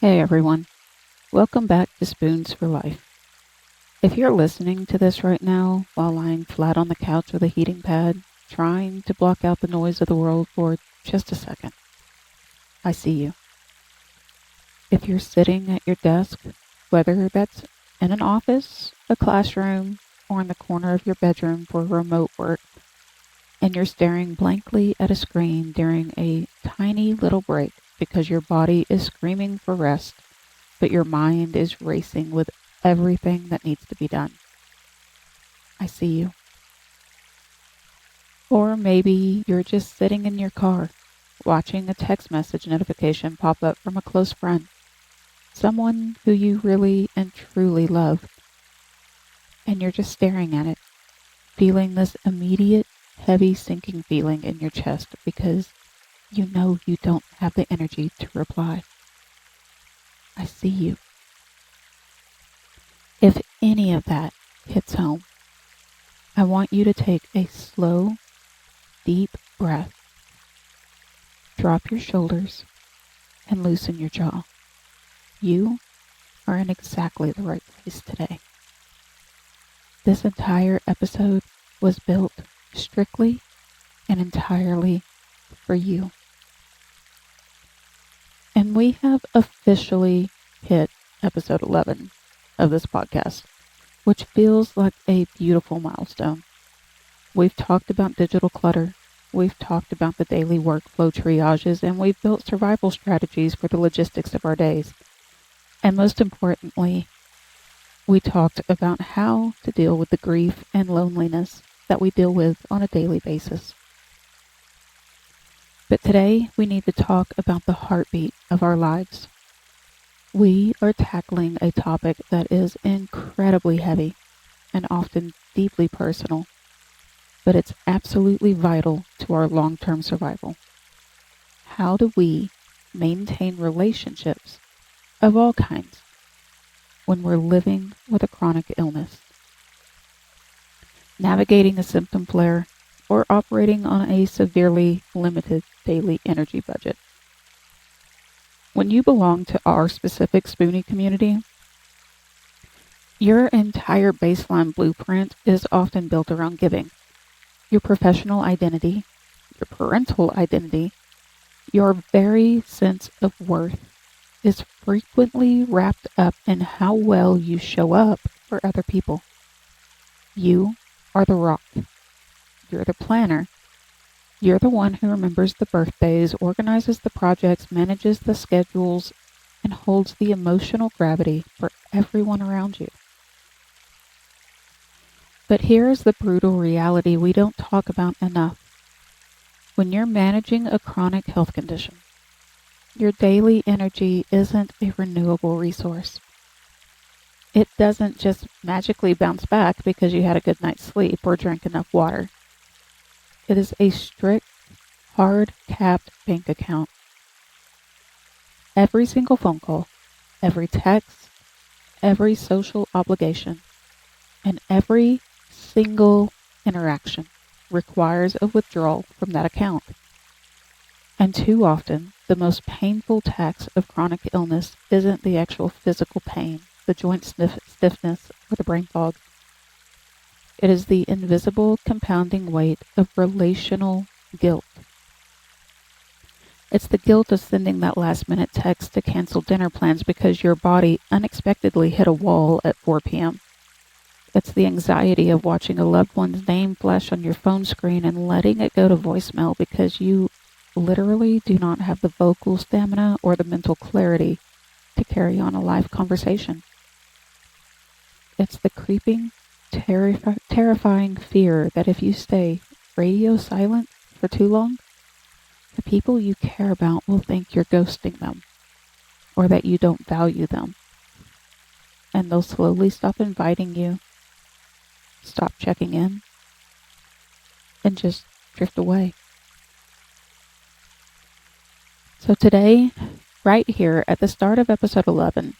Hey everyone, welcome back to Spoons for Life. If you're listening to this right now while lying flat on the couch with a heating pad, trying to block out the noise of the world for just a second, I see you. If you're sitting at your desk, whether that's in an office, a classroom, or in the corner of your bedroom for remote work, and you're staring blankly at a screen during a tiny little break because your body is screaming for rest, but your mind is racing with everything that needs to be done. I see you. Or maybe you're just sitting in your car, watching a text message notification pop up from a close friend, someone who you really and truly love, and you're just staring at it, feeling this immediate, heavy sinking feeling in your chest because you know you don't have the energy to reply. I see you. If any of that hits home, I want you to take a slow, deep breath, drop your shoulders, and loosen your jaw. You are in exactly the right place today. This entire episode was built strictly and entirely for you. And we have officially hit episode 11 of this podcast, which feels like a beautiful milestone. We've talked about digital clutter, we've talked about the daily workflow triages, and we've built survival strategies for the logistics of our days. And most importantly, we talked about how to deal with the grief and loneliness that we deal with on a daily basis. But today, we need to talk about the heartbeat of our lives. We are tackling a topic that is incredibly heavy and often deeply personal, but it's absolutely vital to our long-term survival. How do we maintain relationships of all kinds when we're living with a chronic illness, navigating a symptom flare, or operating on a severely limited daily energy budget? When you belong to our specific Spoonie community, your entire baseline blueprint is often built around giving. Your professional identity, your parental identity, your very sense of worth is frequently wrapped up in how well you show up for other people. You are the rock. You're the planner. You're the one who remembers the birthdays, organizes the projects, manages the schedules, and holds the emotional gravity for everyone around you. But here's the brutal reality we don't talk about enough. When you're managing a chronic health condition, your daily energy isn't a renewable resource. It doesn't just magically bounce back because you had a good night's sleep or drank enough water. It is a strict, hard-capped bank account. Every single phone call, every text, every social obligation, and every single interaction requires a withdrawal from that account. And too often, the most painful tax of chronic illness isn't the actual physical pain, the joint stiffness, or the brain fog. It is the invisible compounding weight of relational guilt. It's the guilt of sending that last-minute text to cancel dinner plans because your body unexpectedly hit a wall at 4 p.m. It's the anxiety of watching a loved one's name flash on your phone screen and letting it go to voicemail because you literally do not have the vocal stamina or the mental clarity to carry on a live conversation. It's the creeping, terrifying fear that if you stay radio silent for too long, the people you care about will think you're ghosting them or that you don't value them. And they'll slowly stop inviting you, stop checking in, and just drift away. So today, right here at the start of episode 11,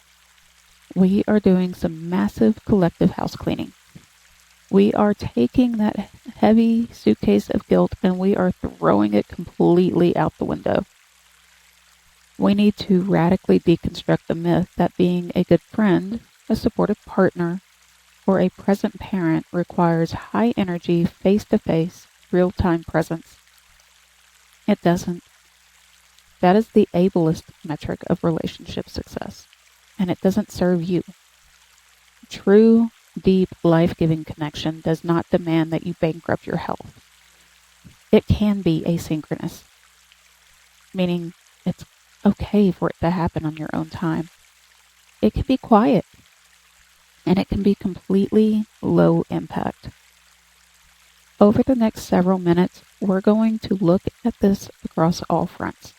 we are doing some massive collective house cleaning. We are taking that heavy suitcase of guilt and we are throwing it completely out the window. We need to radically deconstruct the myth that being a good friend, a supportive partner, or a present parent requires high energy, face to face, real time presence. It doesn't. That is the ableist metric of relationship success, and it doesn't serve you. True, deep, life giving connection does not demand that you bankrupt your health. It can be asynchronous, meaning it's okay for it to happen on your own time. It can be quiet, and it can be completely low impact. Over the next several minutes, we're going to look at this across all fronts.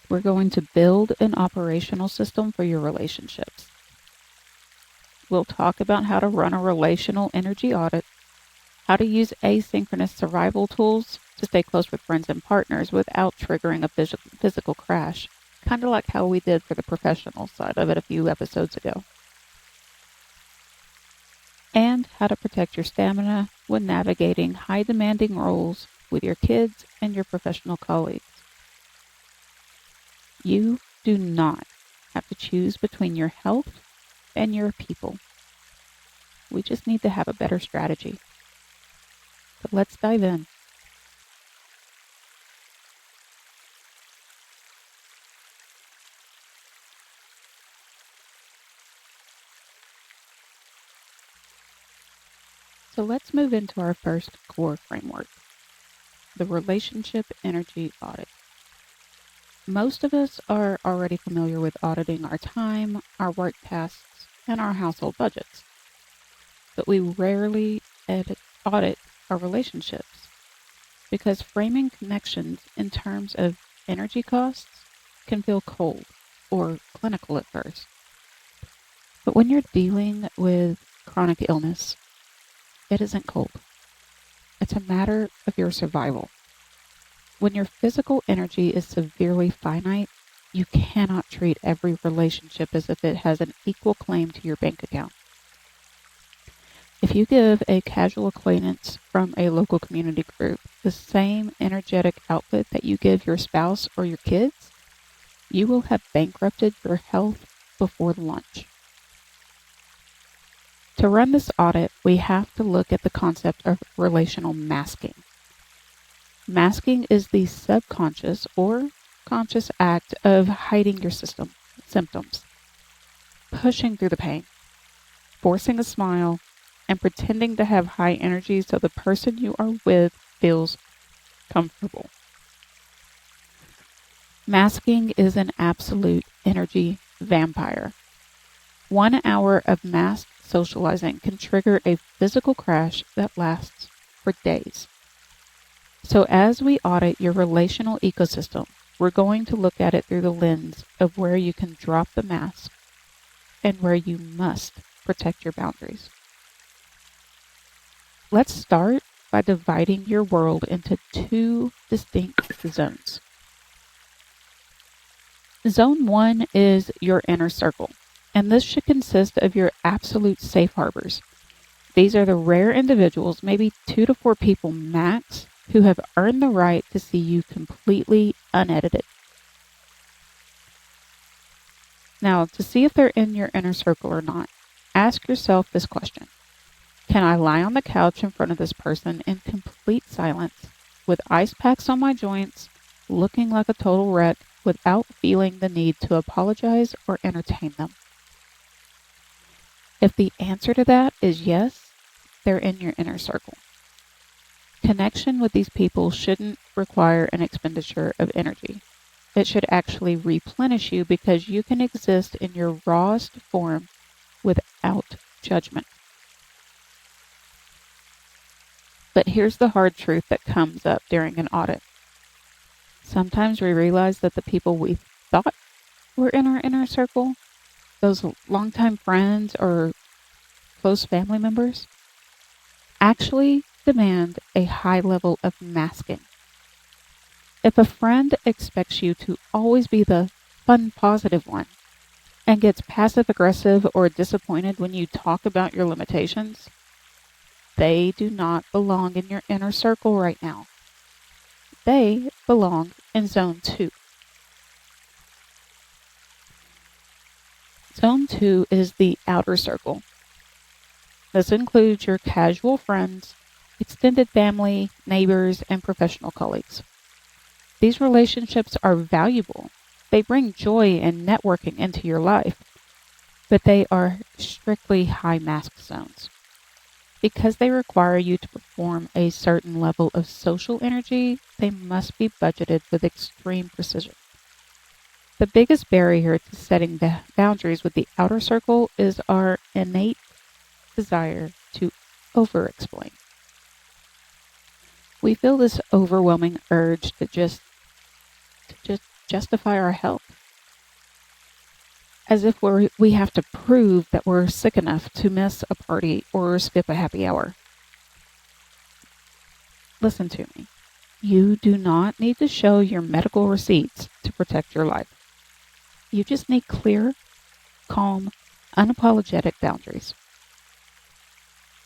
We're going to build an operational system for your relationships. We'll talk about how to run a relational energy audit, how to use asynchronous survival tools to stay close with friends and partners without triggering a physical crash, kind of like how we did for the professional side of it a few episodes ago. And how to protect your stamina when navigating high demanding roles with your kids and your professional colleagues. You do not have to choose between your health and your people. We just need to have a better strategy. So let's dive in. So let's move into our first core framework, the Relationship Energy Audit. Most of us are already familiar with auditing our time, our work tasks, and our household budgets. But we rarely audit our relationships because framing connections in terms of energy costs can feel cold or clinical at first. But when you're dealing with chronic illness, it isn't cold. It's a matter of your survival. When your physical energy is severely finite, you cannot treat every relationship as if it has an equal claim to your bank account. If you give a casual acquaintance from a local community group the same energetic output that you give your spouse or your kids, you will have bankrupted your health before lunch. To run this audit, we have to look at the concept of relational masking. Masking is the subconscious or conscious act of hiding your symptoms, pushing through the pain, forcing a smile, and pretending to have high energy so the person you are with feels comfortable. Masking is an absolute energy vampire. 1 hour of masked socializing can trigger a physical crash that lasts for days. So as we audit your relational ecosystem, we're going to look at it through the lens of where you can drop the mask and where you must protect your boundaries. Let's start by dividing your world into two distinct zones. Zone 1 is your inner circle, and this should consist of your absolute safe harbors. These are the rare individuals, maybe 2 to 4 people max, who have earned the right to see you completely unedited. Now, to see if they're in your inner circle or not, ask yourself this question. Can I lie on the couch in front of this person in complete silence, with ice packs on my joints, looking like a total wreck, without feeling the need to apologize or entertain them? If the answer to that is yes, they're in your inner circle. Connection with these people shouldn't require an expenditure of energy. It should actually replenish you because you can exist in your rawest form without judgment. But here's the hard truth that comes up during an audit. Sometimes we realize that the people we thought were in our inner circle, those longtime friends or close family members, actually demand a high level of masking. If a friend expects you to always be the fun, positive one and gets passive aggressive or disappointed when you talk about your limitations, they do not belong in your inner circle right now. They belong in zone 2. Zone 2 is the outer circle. This includes your casual friends, extended family, neighbors, and professional colleagues. These relationships are valuable. They bring joy and networking into your life, but they are strictly high mask zones. Because they require you to perform a certain level of social energy, they must be budgeted with extreme precision. The biggest barrier to setting boundaries with the outer circle is our innate desire to over-explain. We feel this overwhelming urge to just justify our health, as if we have to prove that we're sick enough to miss a party or skip a happy hour. Listen to me. You do not need to show your medical receipts to protect your life. You just need clear, calm, unapologetic boundaries.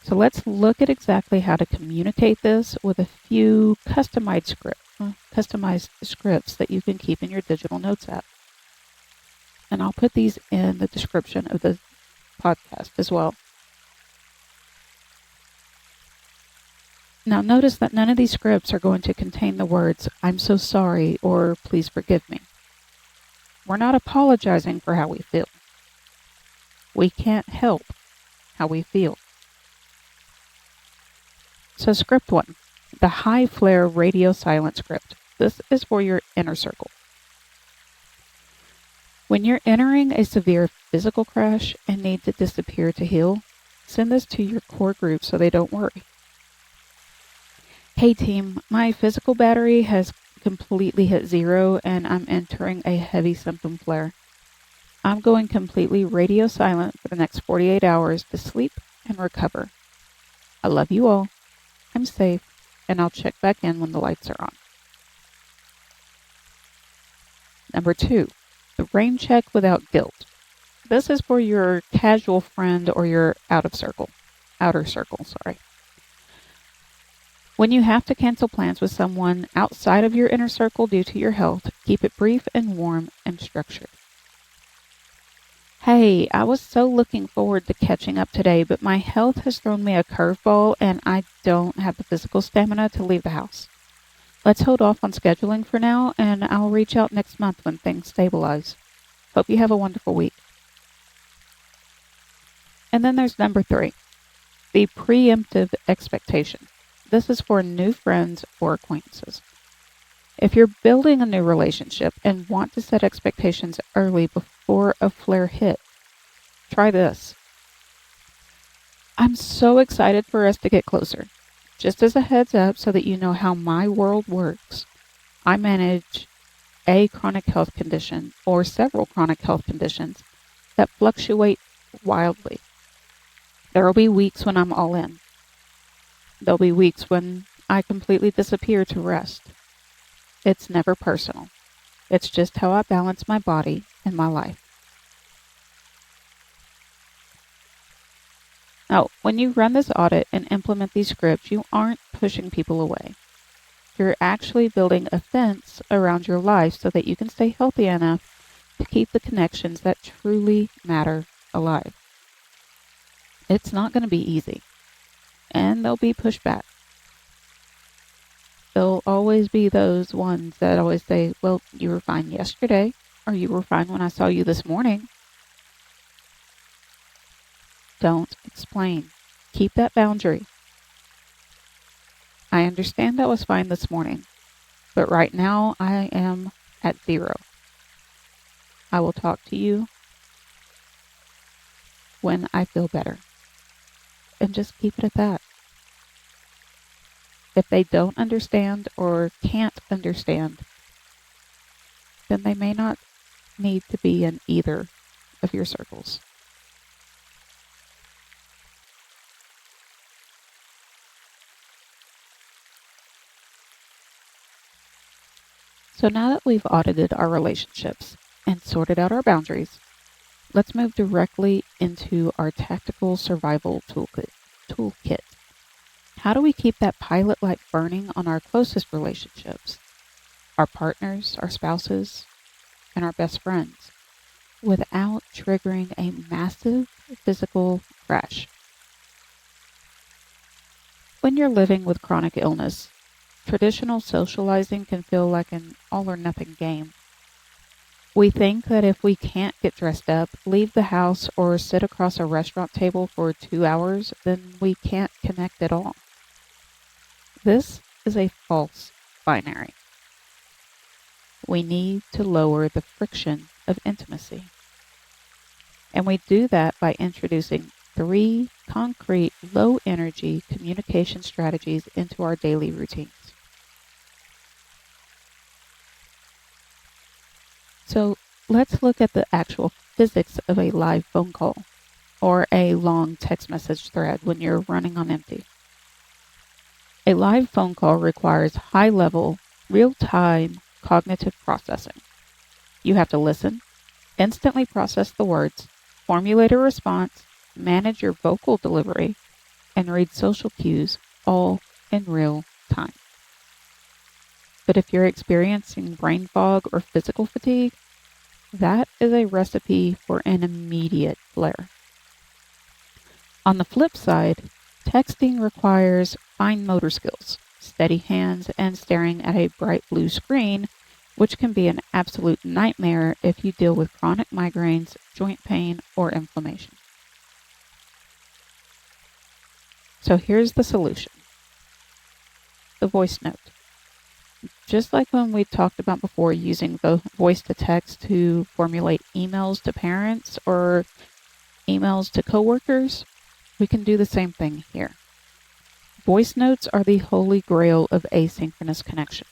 So let's look at exactly how to communicate this with a few customized scripts that you can keep in your digital notes app. And I'll put these in the description of the podcast as well. Now notice that none of these scripts are going to contain the words, "I'm so sorry," or "please forgive me." We're not apologizing for how we feel. We can't help how we feel. So script 1, the high flare radio silent script. This is for your inner circle. When you're entering a severe physical crash and need to disappear to heal, send this to your core group so they don't worry. "Hey team, my physical battery has completely hit zero and I'm entering a heavy symptom flare. I'm going completely radio silent for the next 48 hours to sleep and recover. I love you all. I'm safe, and I'll check back in when the lights are on." Number 2, the rain check without guilt. This is for your casual friend or your outer circle. When you have to cancel plans with someone outside of your inner circle due to your health, keep it brief and warm and structured. "Hey, I was so looking forward to catching up today, but my health has thrown me a curveball and I don't have the physical stamina to leave the house. Let's hold off on scheduling for now, and I'll reach out next month when things stabilize. Hope you have a wonderful week." And then there's number 3, the preemptive expectation. This is for new friends or acquaintances. If you're building a new relationship and want to set expectations early before a flare hit, try this. "I'm so excited for us to get closer. Just as a heads up so that you know how my world works, I manage a chronic health condition or several chronic health conditions that fluctuate wildly. There will be weeks when I'm all in. There'll be weeks when I completely disappear to rest. It's never personal. It's just how I balance my body and my life." Now, when you run this audit and implement these scripts, you aren't pushing people away. You're actually building a fence around your life so that you can stay healthy enough to keep the connections that truly matter alive. It's not going to be easy, and there'll be pushback. There'll always be those ones that always say, "Well, you were fine yesterday," or "You were fine when I saw you this morning." Don't explain. Keep that boundary. "I understand I was fine this morning, but right now I am at 0. I will talk to you when I feel better." And just keep it at that. If they don't understand or can't understand, then they may not need to be in either of your circles. So now that we've audited our relationships and sorted out our boundaries, let's move directly into our tactical survival toolkit. How do we keep that pilot light burning on our closest relationships, our partners, our spouses, and our best friends, without triggering a massive physical crash. When you're living with chronic illness, traditional socializing can feel like an all-or-nothing game. We think that if we can't get dressed up, leave the house, or sit across a restaurant table for 2 hours, then we can't connect at all. This is a false binary. We need to lower the friction of intimacy. And we do that by introducing 3 concrete, low-energy communication strategies into our daily routines. So let's look at the actual physics of a live phone call or a long text message thread when you're running on empty. A live phone call requires high-level, real-time cognitive processing. You have to listen, instantly process the words, formulate a response, manage your vocal delivery, and read social cues all in real time. But if you're experiencing brain fog or physical fatigue, that is a recipe for an immediate flare. On the flip side, texting requires fine motor skills, steady hands, and staring at a bright blue screen, which can be an absolute nightmare if you deal with chronic migraines, joint pain, or inflammation. So here's the solution. The voice note. Just like when we talked about before using the voice to text to formulate emails to parents or emails to coworkers, we can do the same thing here. Voice notes are the holy grail of asynchronous connection.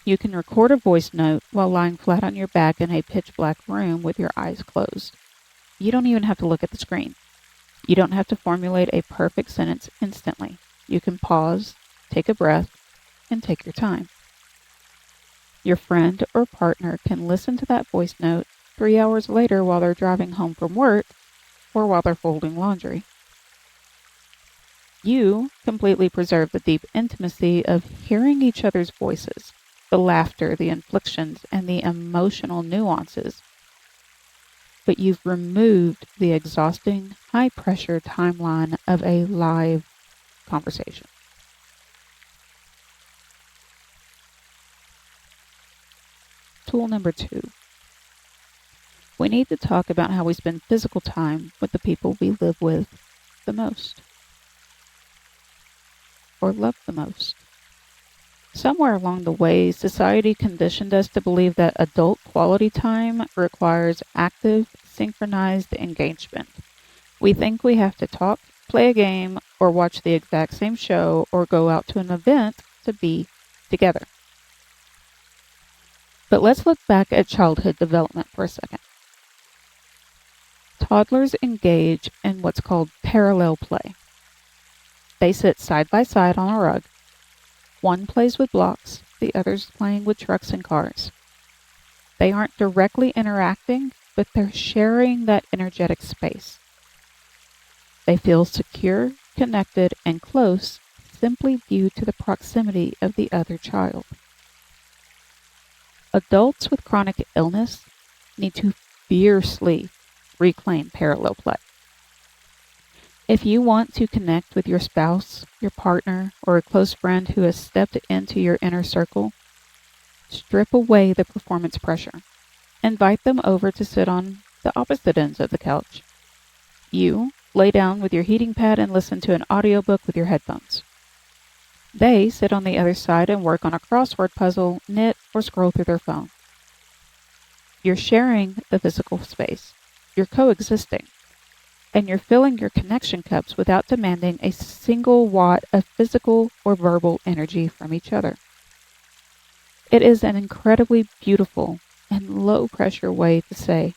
You can record a voice note while lying flat on your back in a pitch black room with your eyes closed. You don't even have to look at the screen. You don't have to formulate a perfect sentence instantly. You can pause, take a breath, and take your time. Your friend or partner can listen to that voice note 3 hours later while they're driving home from work or while they're folding laundry. You completely preserve the deep intimacy of hearing each other's voices, the laughter, the inflections, and the emotional nuances. But you've removed the exhausting, high-pressure timeline of a live conversation. Tool number 2. We need to talk about how we spend physical time with the people we live with the most, or love the most. Somewhere along the way, society conditioned us to believe that adult quality time requires active, synchronized engagement. We think we have to talk, play a game, or watch the exact same show, or go out to an event to be together. But let's look back at childhood development for a second. Toddlers engage in what's called parallel play. They sit side by side on a rug. One plays with blocks, the other's playing with trucks and cars. They aren't directly interacting, but they're sharing that energetic space. They feel secure, connected, and close simply due to the proximity of the other child. Adults with chronic illness need to fiercely reclaim parallel play. If you want to connect with your spouse, your partner, or a close friend who has stepped into your inner circle, strip away the performance pressure. Invite them over to sit on the opposite ends of the couch. You lay down with your heating pad and listen to an audiobook with your headphones. They sit on the other side and work on a crossword puzzle, knit, or scroll through their phone. You're sharing the physical space. You're coexisting. And you're filling your connection cups without demanding a single watt of physical or verbal energy from each other. It is an incredibly beautiful and low-pressure way to say,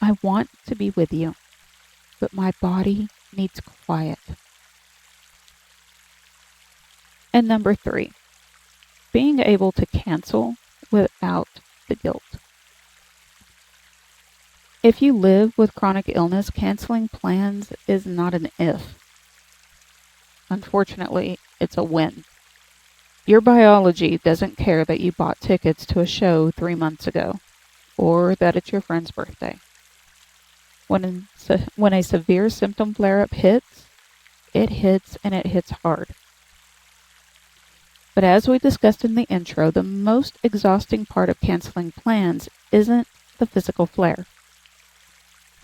I want to be with you, but my body needs quiet. And number 3, being able to cancel without the guilt. If you live with chronic illness, canceling plans is not an if. Unfortunately, it's a when. Your biology doesn't care that you bought tickets to a show 3 months ago. or that it's your friend's birthday. When a severe symptom flare-up hits, it hits and it hits hard. But as we discussed in the intro, the most exhausting part of canceling plans isn't the physical flare.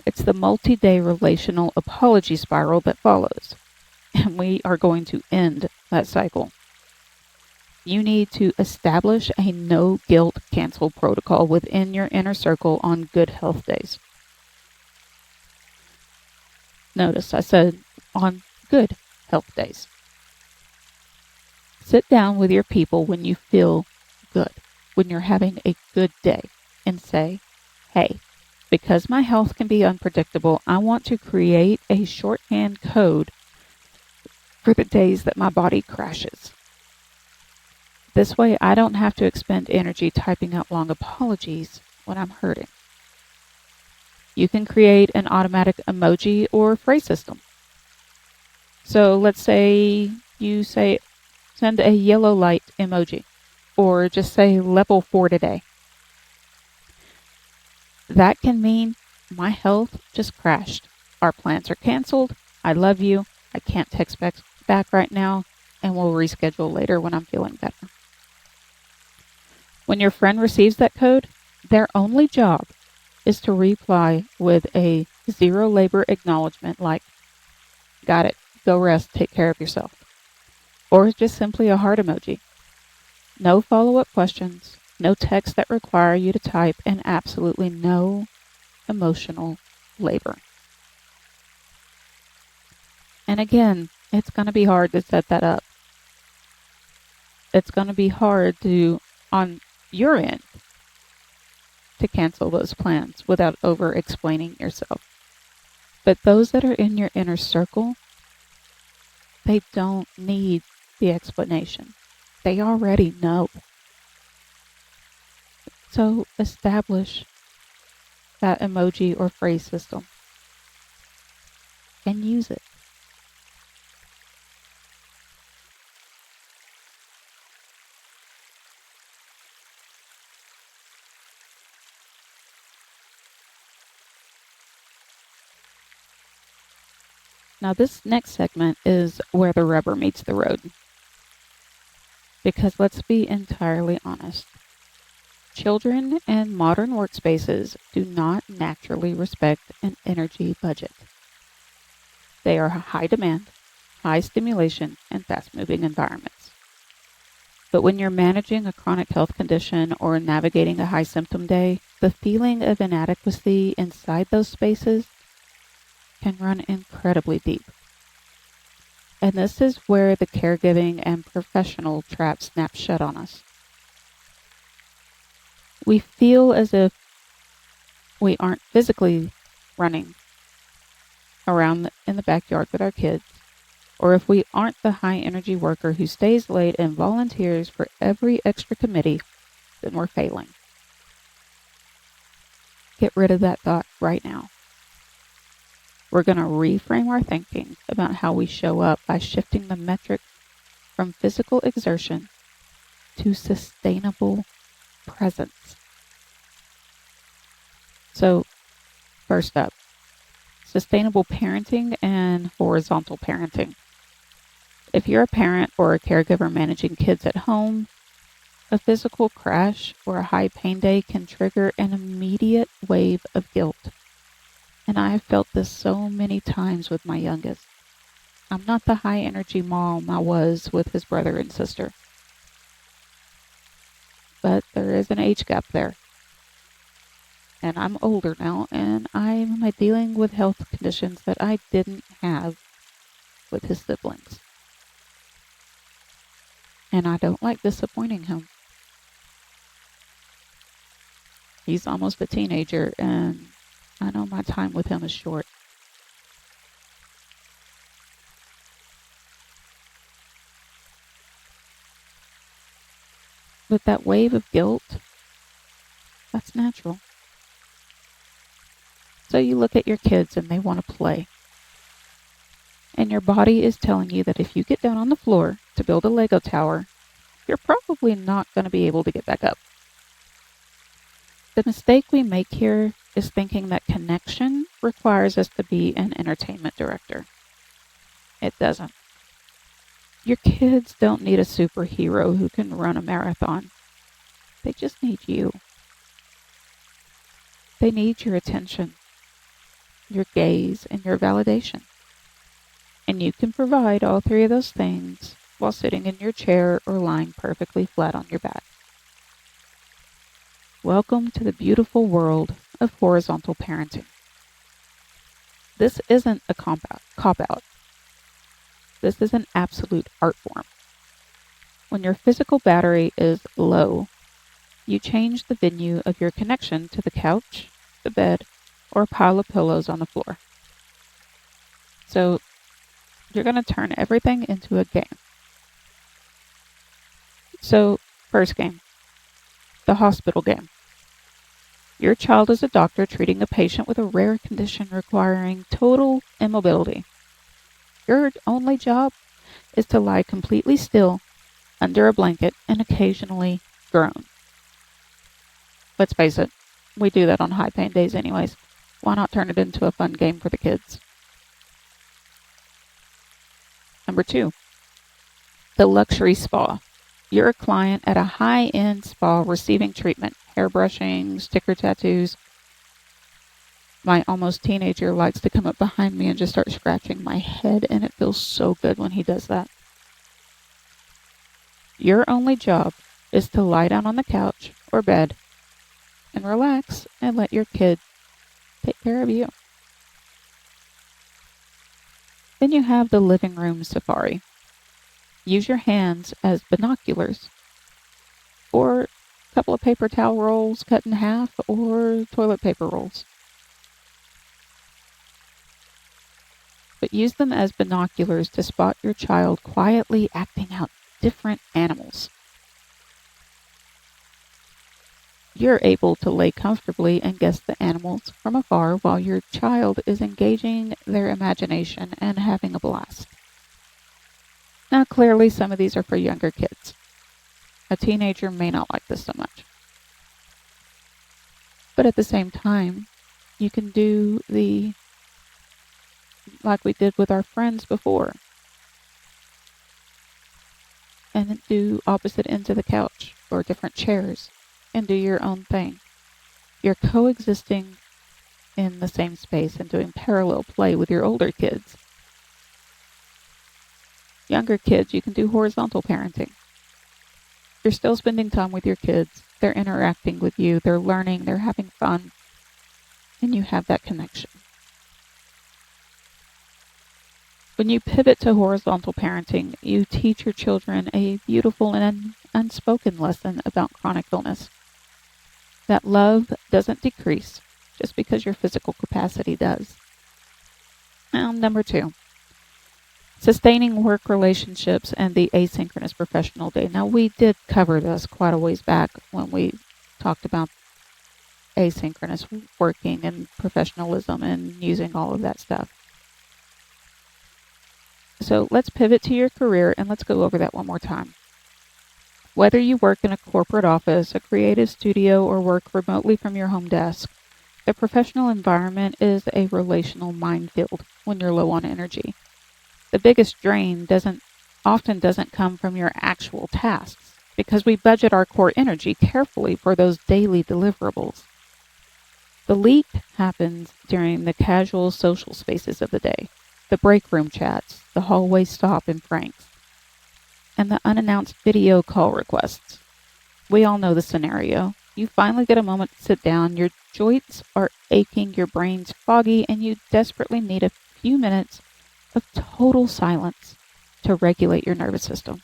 It's the multi-day relational apology spiral that follows. And we are going to end that cycle. You need to establish a no-guilt cancel protocol within your inner circle on good health days. Notice I said on good health days. Sit down with your people when you feel good, when you're having a good day, and say, hey, because my health can be unpredictable, I want to create a shorthand code for the days that my body crashes. This way, I don't have to expend energy typing out long apologies when I'm hurting. You can create an automatic emoji or phrase system. So let's say you send a yellow light emoji, or just say level 4 today. That can mean my health just crashed. Our plans are canceled. I love you. I can't text back right now, and we'll reschedule later when I'm feeling better. When your friend receives that code, their only job is to reply with a zero labor acknowledgement like, got it, go rest, take care of yourself. Or just simply a heart emoji. No follow-up questions, no text that require you to type, and absolutely no emotional labor. And again, it's going to be hard to set that up. It's going to be hard on your end, to cancel those plans without over-explaining yourself. But those that are in your inner circle, they don't need the explanation. They already know. So establish that emoji or phrase system and use it. Now this next segment is where the rubber meets the road. Because let's be entirely honest. Children and modern workspaces do not naturally respect an energy budget. They are high demand, high stimulation, and fast-moving environments. But when you're managing a chronic health condition or navigating a high symptom day, the feeling of inadequacy inside those spaces can run incredibly deep. And this is where the caregiving and professional trap snaps shut on us. We feel as if we aren't physically running around in the backyard with our kids, or if we aren't the high-energy worker who stays late and volunteers for every extra committee, then we're failing. Get rid of that thought right now. We're going to reframe our thinking about how we show up by shifting the metric from physical exertion to sustainable presence. So, first up, sustainable parenting and horizontal parenting. If you're a parent or a caregiver managing kids at home, a physical crash or a high pain day can trigger an immediate wave of guilt. And I have felt this so many times with my youngest. I'm not the high energy mom I was with his brother and sister. But there is an age gap there. And I'm older now, and I'm dealing with health conditions that I didn't have with his siblings. And I don't like disappointing him. He's almost a teenager, and I know my time with him is short. But that wave of guilt, that's natural. So you look at your kids and they want to play. And your body is telling you that if you get down on the floor to build a Lego tower, you're probably not going to be able to get back up. The mistake we make here is thinking that connection requires us to be an entertainment director. It doesn't. Your kids don't need a superhero who can run a marathon. They just need you. They need your attention, your gaze, and your validation. And you can provide all three of those things while sitting in your chair or lying perfectly flat on your back. Welcome to the beautiful world of horizontal parenting. This isn't a cop-out. This is an absolute art form. When your physical battery is low, you change the venue of your connection to the couch, the bed, or a pile of pillows on the floor. So you're going to turn everything into a game. So, first game, the hospital game. Your child is a doctor treating a patient with a rare condition requiring total immobility. Your only job is to lie completely still under a blanket and occasionally groan. Let's face it, we do that on high pain days anyways. Why not turn it into a fun game for the kids? Number 2, the luxury spa. You're a client at a high-end spa receiving treatment, hair brushing, sticker tattoos. My almost teenager likes to come up behind me and just start scratching my head, and it feels so good when he does that. Your only job is to lie down on the couch or bed and relax and let your kid take care of you. Then you have the living room safari. Use your hands as binoculars, or a couple of paper towel rolls cut in half, or toilet paper rolls. But use them as binoculars to spot your child quietly acting out different animals. You're able to lay comfortably and guess the animals from afar while your child is engaging their imagination and having a blast. Now, clearly, some of these are for younger kids. A teenager may not like this so much. But at the same time, you can do like we did with our friends before, and do opposite ends of the couch or different chairs and do your own thing. You're coexisting in the same space and doing parallel play with your older kids. Younger kids, you can do horizontal parenting. You're still spending time with your kids. They're interacting with you. They're learning. They're having fun. And you have that connection. When you pivot to horizontal parenting, you teach your children a beautiful and unspoken lesson about chronic illness. That love doesn't decrease just because your physical capacity does. Now, number 2. Sustaining work relationships and the asynchronous professional day. Now, we did cover this quite a ways back when we talked about asynchronous working and professionalism and using all of that stuff. So let's pivot to your career and let's go over that one more time. Whether you work in a corporate office, a creative studio, or work remotely from your home desk, the professional environment is a relational minefield when you're low on energy. The biggest drain often doesn't come from your actual tasks because we budget our core energy carefully for those daily deliverables. The leak happens during the casual social spaces of the day, the break room chats, the hallway stop and pranks, and the unannounced video call requests. We all know the scenario. You finally get a moment to sit down, your joints are aching, your brain's foggy, and you desperately need a few minutes of total silence to regulate your nervous system.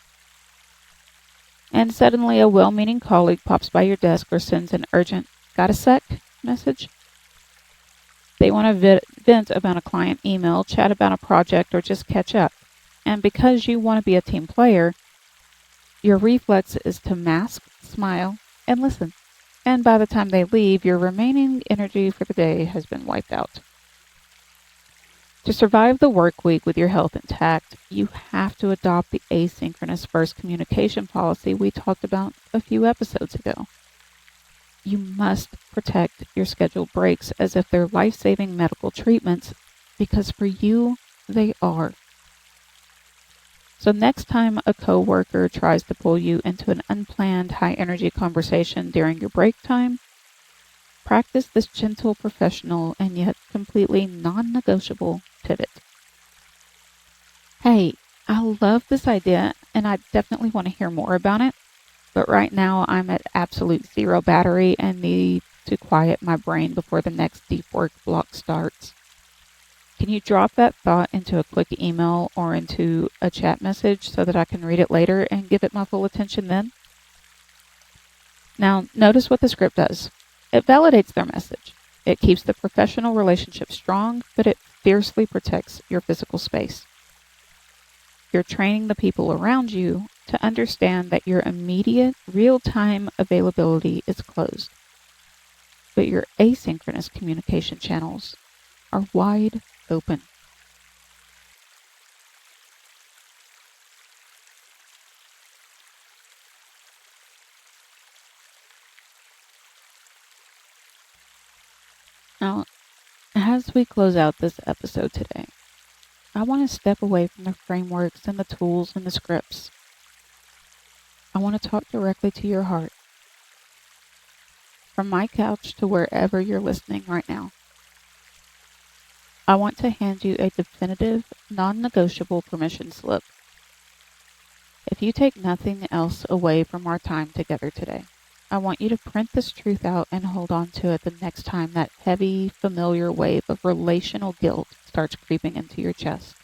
And suddenly a well-meaning colleague pops by your desk or sends an urgent, "got a sec?" message. They want to vent about a client email, chat about a project, or just catch up. And because you want to be a team player, your reflex is to mask, smile, and listen. And by the time they leave, your remaining energy for the day has been wiped out. To survive the work week with your health intact, you have to adopt the asynchronous first communication policy we talked about a few episodes ago. You must protect your scheduled breaks as if they're life-saving medical treatments, because for you, they are. So next time a coworker tries to pull you into an unplanned high-energy conversation during your break time, practice this gentle, professional, and yet completely non-negotiable pivot. Hey, I love this idea, and I definitely want to hear more about it. But right now, I'm at absolute zero battery and need to quiet my brain before the next deep work block starts. Can you drop that thought into a quick email or into a chat message so that I can read it later and give it my full attention then? Now, notice what the script does. It validates their message. It keeps the professional relationship strong, but it fiercely protects your physical space. You're training the people around you to understand that your immediate, real-time availability is closed, but your asynchronous communication channels are wide open. Now, as we close out this episode today, I want to step away from the frameworks and the tools and the scripts. I want to talk directly to your heart. From my couch to wherever you're listening right now, I want to hand you a definitive, non-negotiable permission slip. If you take nothing else away from our time together today, I want you to print this truth out and hold on to it the next time that heavy, familiar wave of relational guilt starts creeping into your chest.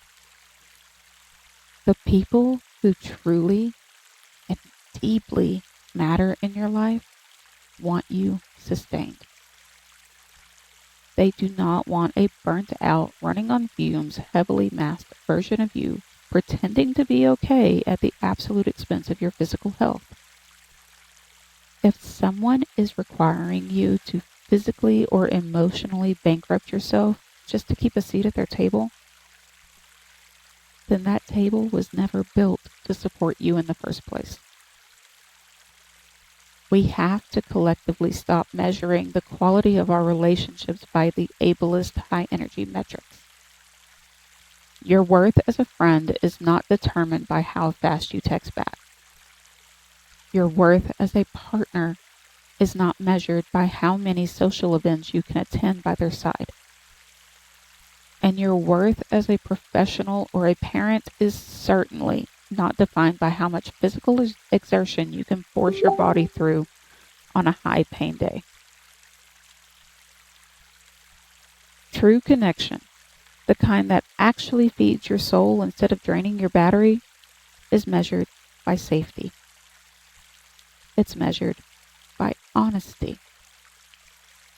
The people who truly and deeply matter in your life want you sustained. They do not want a burnt out, running on fumes, heavily masked version of you pretending to be okay at the absolute expense of your physical health. If someone is requiring you to physically or emotionally bankrupt yourself just to keep a seat at their table, then that table was never built to support you in the first place. We have to collectively stop measuring the quality of our relationships by the ableist high-energy metrics. Your worth as a friend is not determined by how fast you text back. Your worth as a partner is not measured by how many social events you can attend by their side. And your worth as a professional or a parent is certainly not defined by how much physical exertion you can force your body through on a high pain day. True connection, the kind that actually feeds your soul instead of draining your battery, is measured by safety. It's measured by honesty.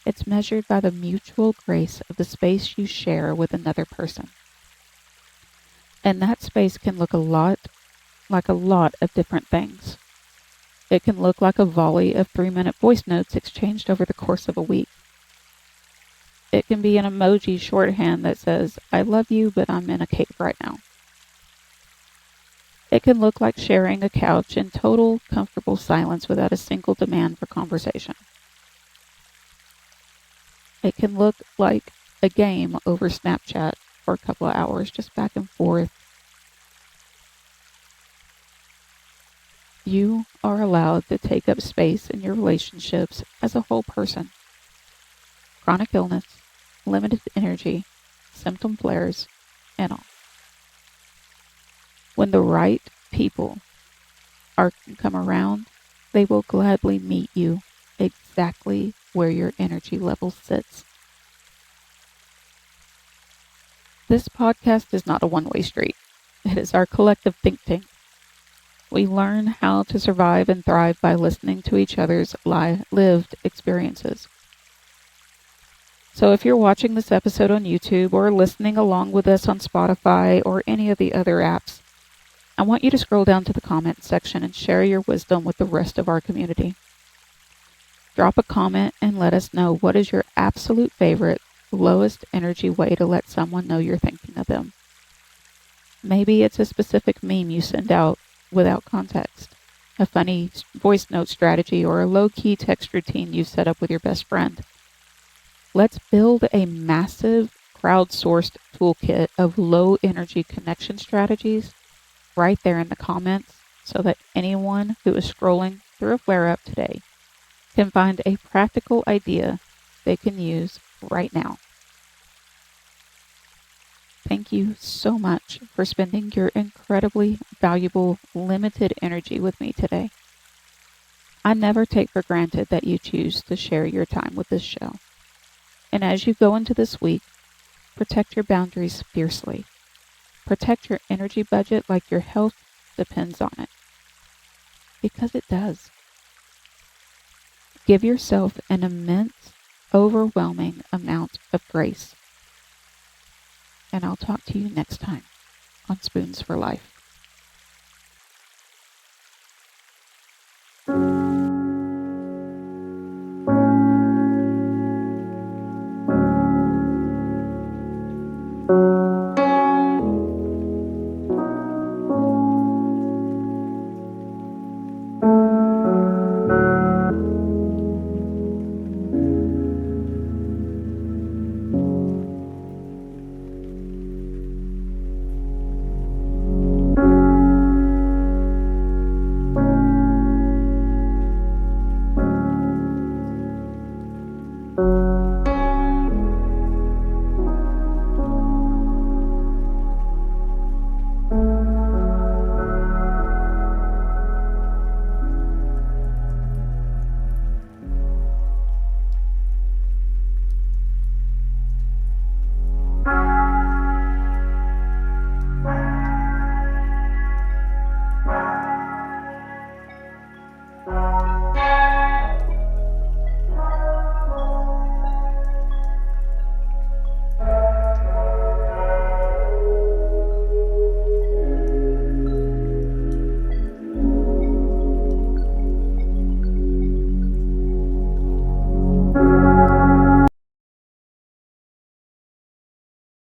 It's measured by the mutual grace of the space you share with another person. And that space can look a lot of different things. It can look like a volley of 3-minute voice notes exchanged over the course of a week. It can be an emoji shorthand that says, "I love you, but I'm in a cave right now." It can look like sharing a couch in total, comfortable silence without a single demand for conversation. It can look like a game over Snapchat for a couple of hours, just back and forth. You are allowed to take up space in your relationships as a whole person. Chronic illness, limited energy, symptom flares, and all. When the right people come around, they will gladly meet you exactly where your energy level sits. This podcast is not a one-way street. It is our collective think tank. We learn how to survive and thrive by listening to each other's lived experiences. So if you're watching this episode on YouTube or listening along with us on Spotify or any of the other apps, I want you to scroll down to the comments section and share your wisdom with the rest of our community. Drop a comment and let us know what is your absolute favorite, lowest energy way to let someone know you're thinking of them. Maybe it's a specific meme you send out without context. a funny voice note strategy, or a low-key text routine you've set up with your best friend. Let's build a massive crowdsourced toolkit of low-energy connection strategies right there in the comments, so that anyone who is scrolling through a flare-up today can find a practical idea they can use right now. Thank you so much for spending your incredibly valuable, limited energy with me today. I never take for granted that you choose to share your time with this show. And as you go into this week, protect your boundaries fiercely. Protect your energy budget like your health depends on it. Because it does. Give yourself an immense, overwhelming amount of grace. And I'll talk to you next time on Spoons for Life.